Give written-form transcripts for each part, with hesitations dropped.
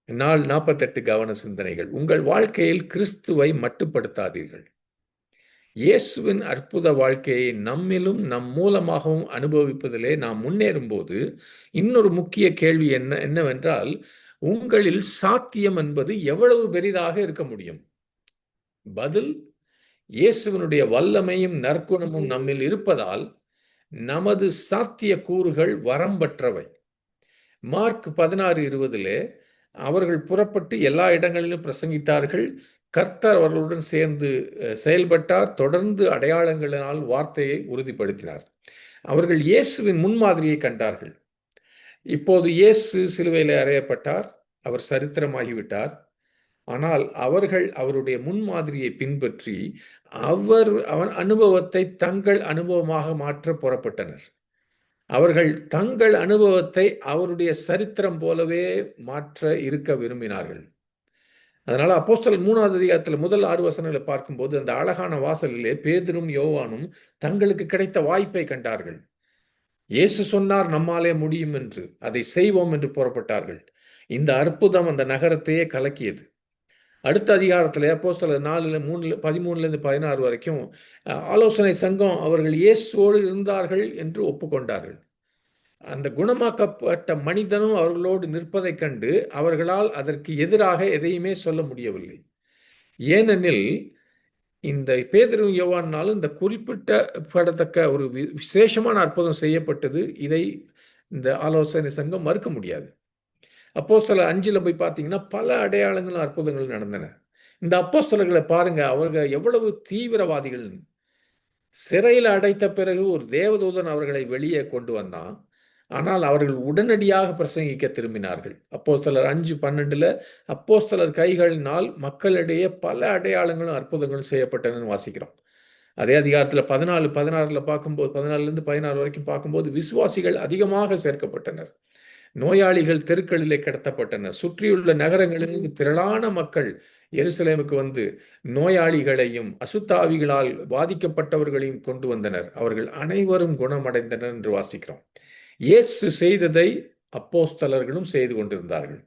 நாள் 48 கவன சிந்தனைகள். உங்கள் வாழ்க்கையில் கிறிஸ்துவை மட்டுப்படுத்தாதீர்கள். இயேசுவின் அற்புத வாழ்க்கையை நம்மிலும் நம் மூலமாகவும் அனுபவிப்பதிலே நாம் முன்னேறும்போது இன்னொரு முக்கிய கேள்வி என்னவென்றால், உங்களில் சாத்தியம் என்பது எவ்வளவு பெரிதாக இருக்க முடியும்? பதில், இயேசுவினுடைய வல்லமையும் நற்குணமும் நம்மில் இருப்பதால் நமது சாத்திய கூறுகள் வரம்பற்றவை. மார்க் 16:20 அவர்கள் புறப்பட்டு எல்லா இடங்களிலும் பிரசங்கித்தார்கள். கர்த்தர் அவர்களுடன் சேர்ந்து செயல்பட்டார். தொடர்ந்து அடையாளங்களினால் வார்த்தையை உறுதிப்படுத்தினார். அவர்கள் இயேசுவின் முன்மாதிரியை கண்டார்கள். இப்போது இயேசு சிலுவையில் அறையப்பட்டார். அவர் சரித்திரமாகிவிட்டார். ஆனால் அவர்கள் அவருடைய முன்மாதிரியை பின்பற்றி அவன் அனுபவத்தை தங்கள் அனுபவமாக மாற்ற புறப்பட்டனர். அவர்கள் தங்கள் அனுபவத்தை அவருடைய சரித்திரம் போலவே மாற்ற இருக்க விரும்பினார்கள். அதனால அப்போஸ்தலர் 3வது அதிகாரத்தில் முதல் 6 வசனங்களை பார்க்கும்போது அந்த அழகான வாசலிலே பேதுரும் யோவானும் தங்களுக்கு கிடைத்த வாய்ப்பை கண்டார்கள். இயேசு சொன்னார் நம்மாலே முடியும் என்று, அதை செய்வோம் என்று புறப்பட்டார்கள். இந்த அற்புதம் அந்த நகரத்தையே கலக்கியது. அடுத்த அதிகாரத்தில் அப்போஸ்தலர் 13 16 வரைக்கும் ஆலோசனை சங்கம் அவர்கள் இயேசுவோடு இருந்தார்கள் என்று ஒப்புக்கொண்டார்கள். அந்த குணமாக்கப்பட்ட மனிதனும் அவர்களோடு நிற்பதைக் கண்டு அவர்களால் அதற்கு எதிராக எதையுமே சொல்ல முடியவில்லை. ஏனெனில் இந்த பேதுரு யோவானாலும் இந்த குறிப்பிடப்படத்தக்க ஒரு விசேஷமான அற்புதம் செய்யப்பட்டது. இதை இந்த ஆலோசனை சங்கம் மறுக்க முடியாது. அப்போஸ்தலர் 5 போய் பார்த்தீங்கன்னா பல அடையாளங்களும் அற்புதங்கள் நடந்தன. இந்த அப்போஸ்தலர்களை பாருங்க, அவர்கள் எவ்வளவு தீவிரவாதிகள். சிறையில் அடைத்த பிறகு ஒரு தேவதூதன் அவர்களை வெளியே கொண்டு வந்தான். ஆனால் அவர்கள் உடனடியாக பிரசங்கிக்க திரும்பினார்கள். அப்போஸ்தலர் 5:12 அப்போஸ்தலர் கைகளினால் மக்களிடையே பல அடையாளங்களும் அற்புதங்களும் செய்யப்பட்டனன்னு வாசிக்கிறோம். அதே அதிகாரத்தில் 14:16 பார்க்கும்போது 14-16 வரைக்கும் பார்க்கும்போது விசுவாசிகள் அதிகமாக சேர்க்கப்பட்டனர். நோயாளிகள் தெருக்களிலே கிடத்தப்பட்டனர். சுற்றியுள்ள நகரங்களிலிருந்து திரளான மக்கள் எருசலேமுக்கு வந்து நோயாளிகளையும் அசுத்தாவிகளால் பாதிக்கப்பட்டவர்களையும் கொண்டு வந்தனர். அவர்கள் அனைவரும் குணமடைந்தனர் என்று வாசிக்கிறோம். இயேசு செய்ததை அப்போஸ்தலர்களும் செய்து கொண்டிருந்தார்கள்.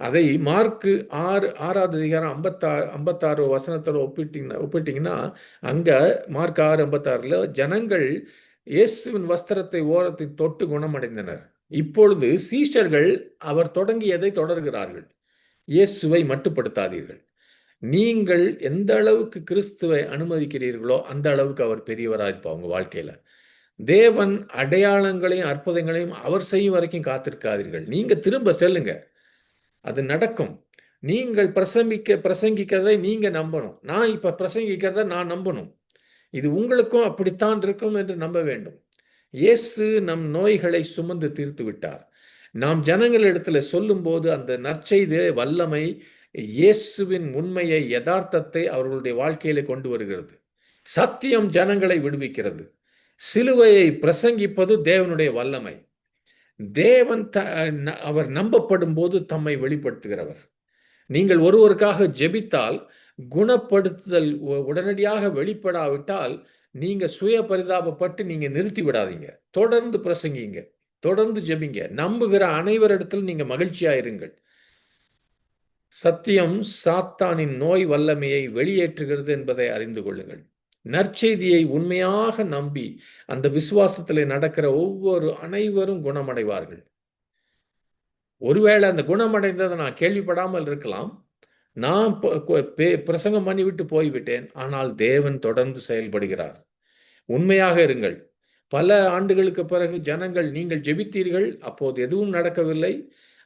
அதை மார்க்கு 6வது அதிகாரம் 56 வசனத்தோட ஒப்பிட்டீங்கன்னா அங்க மார்க் 6:56 ஜனங்கள் இயேசுவின் வஸ்திரத்தை ஓரத்தில் தொட்டு குணமடைந்தனர். இப்பொழுது சீஷர்கள் அவர் தொடங்கியதை தொடர்கிறார்கள். இயேசுவை மட்டுப்படுத்தாதீர்கள். நீங்கள் எந்த அளவுக்கு கிறிஸ்துவை அனுமதிக்கிறீர்களோ அந்த அளவுக்கு அவர் பெரியவராக இருப்பார் உங்க வாழ்க்கையில. தேவன் அடையாளங்களையும் அற்புதங்களையும் அவர் செய்யும் வரைக்கும் காத்திருக்காதீர்கள். நீங்க திரும்ப செல்லுங்க, அது நடக்கும். நீங்கள் பிரசங்கிக்கிறதை நீங்க நம்பணும். நான் இப்ப பிரசங்கிக்கிறத நான் நம்பணும். இது உங்களுக்கும் அப்படித்தான் இருக்கும் என்று நம்ப வேண்டும். இயேசு நம் நோய்களை சுமந்து தீர்த்து விட்டார். நாம் ஜனங்களிடத்துல சொல்லும்போது அந்த நற்செய்தி வல்லமை இயேசுவின் உண்மையை, யதார்த்தத்தை அவர்களுடைய வாழ்க்கையில கொண்டு வருகிறது. சத்தியம் ஜனங்களை விடுவிக்கிறது. சிலுவையை பிரசங்கிப்பது தேவனுடைய வல்லமை. தேவன் அவர் நம்பப்படும் போது தம்மை வெளிப்படுத்துகிறவர். நீங்கள் ஒருவருக்காக ஜெபித்தால் குணப்படுத்துதல் உடனடியாக வெளிப்படாவிட்டால் நீங்க சுய பரிதாபப்பட்டு நீங்க நிறுத்தி விடாதீங்க. தொடர்ந்து பிரசங்கிங்க, தொடர்ந்து ஜெபிங்க. நம்புகிற அனைவரிடத்திலும் நீங்க மகிழ்ச்சியாயிருங்கள். சத்தியம் சாத்தானின் நோய் வல்லமையை வெளியேற்றுகிறது என்பதை அறிந்து கொள்ளுங்கள். நற்செய்தியை உண்மையாக நம்பி அந்த விசுவாசத்தில் நடக்கிற அனைவரும் குணமடைவார்கள். ஒருவேளை அந்த குணமடைந்ததை நான் கேள்விப்படாமல் இருக்கலாம். நான் பிரசங்கம் பண்ணிவிட்டு போய்விட்டேன். ஆனால் தேவன் தொடர்ந்து செயல்படுகிறார். உண்மையாக இருங்கள். பல ஆண்டுகளுக்கு பிறகு ஜனங்கள் நீங்கள் ஜெபித்தீர்கள், அப்போது எதுவும் நடக்கவில்லை,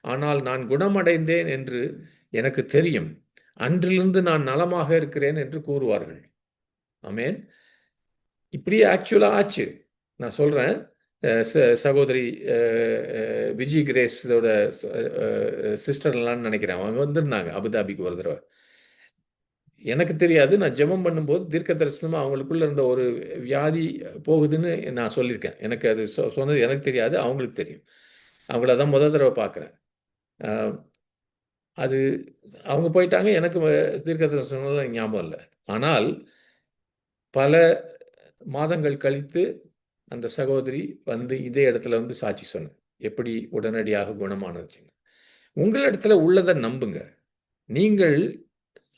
ஆனால் நான் குணமடைந்தேன் என்று எனக்கு தெரியும், அன்றிலிருந்து நான் நலமாக இருக்கிறேன் என்று கூறுவார்கள். ஆமென். இப்படியே ஆக்சுவலா ஆச்சு. நான் சொல்றேன். சகோதரி விஜி கிரேஸோட சிஸ்டர்லான்னு நினைக்கிறேன். அவங்க வந்திருந்தாங்க அபுதாபிக்கு ஒரு தடவை. எனக்கு தெரியாது. நான் ஜெபம் பண்ணும்போது தீர்க்க தரிசனமா அவங்களுக்குள்ள இருந்த ஒரு வியாதி போகுதுன்னு நான் சொல்லியிருக்கேன். எனக்கு அது சொன்னது எனக்கு தெரியாது. அவங்களுக்கு தெரியும். அவங்கள தான் முதல் தடவை பார்க்குறேன். அது அவங்க போயிட்டாங்க. எனக்கு தீர்க்க தரிசனம் ஞாபகம் இல்லை. ஆனால் பல மாதங்கள் கழித்து அந்த சகோதரி வந்து இதே இடத்துல வந்து சாட்சி சொன்னேன். எப்படி உடனடியாக குணமானுச்சுங்க. உங்களிடத்துல உள்ளத நம்புங்க. நீங்கள்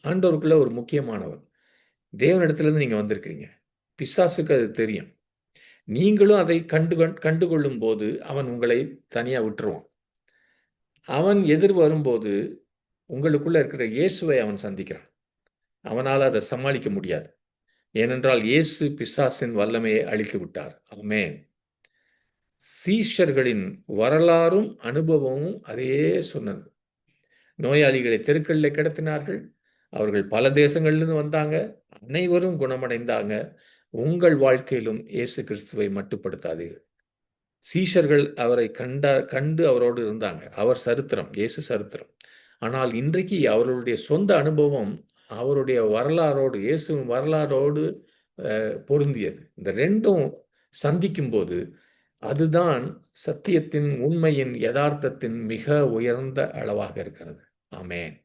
ஆண்டவருக்குள்ள ஒரு முக்கியமானவர். தேவனிடத்திலிருந்து நீங்க வந்திருக்கிறீங்க. பிசாசுக்கு அது தெரியும். நீங்களும் அதை கண்டுகொள்ளும்போது, அவன் உங்களை தனியா விட்டுருவான். அவன் எதிர் வரும்போது, உங்களுக்குள்ள இருக்கிற இயேசுவை அவன் சந்திக்கிறான். அவனால அத சமாளிக்க முடியாது. ஏனென்றால் இயேசு பிசாசின் வல்லமையை அழித்து விட்டார். ஆமென். சீஷர்களின் வரலாறும், அனுபவமும் அதையே சொன்னது. நோயாளிகளை தெருக்கள்ல கிடத்தினார்கள். அவர்கள் பல தேசங்கள்லேருந்து வந்தாங்க. அனைவரும் குணமடைந்தாங்க. உங்கள் வாழ்க்கையிலும் இயேசு கிறிஸ்துவை மட்டுப்படுத்தாதீர்கள். சீஷர்கள் அவரை கண்டு அவரோடு இருந்தாங்க. அவர் சரித்திரம், இயேசு சரித்திரம். ஆனால் இன்றைக்கு அவர்களுடைய சொந்த அனுபவம் அவருடைய வரலாறோடு, இயேசுவின் வரலாறோடு பொருந்தியது. இந்த 2ம் சந்திக்கும்போது, அதுதான் சத்தியத்தின், உண்மையின், யதார்த்தத்தின் மிக உயர்ந்த அளவாக இருக்கிறது. ஆமென்.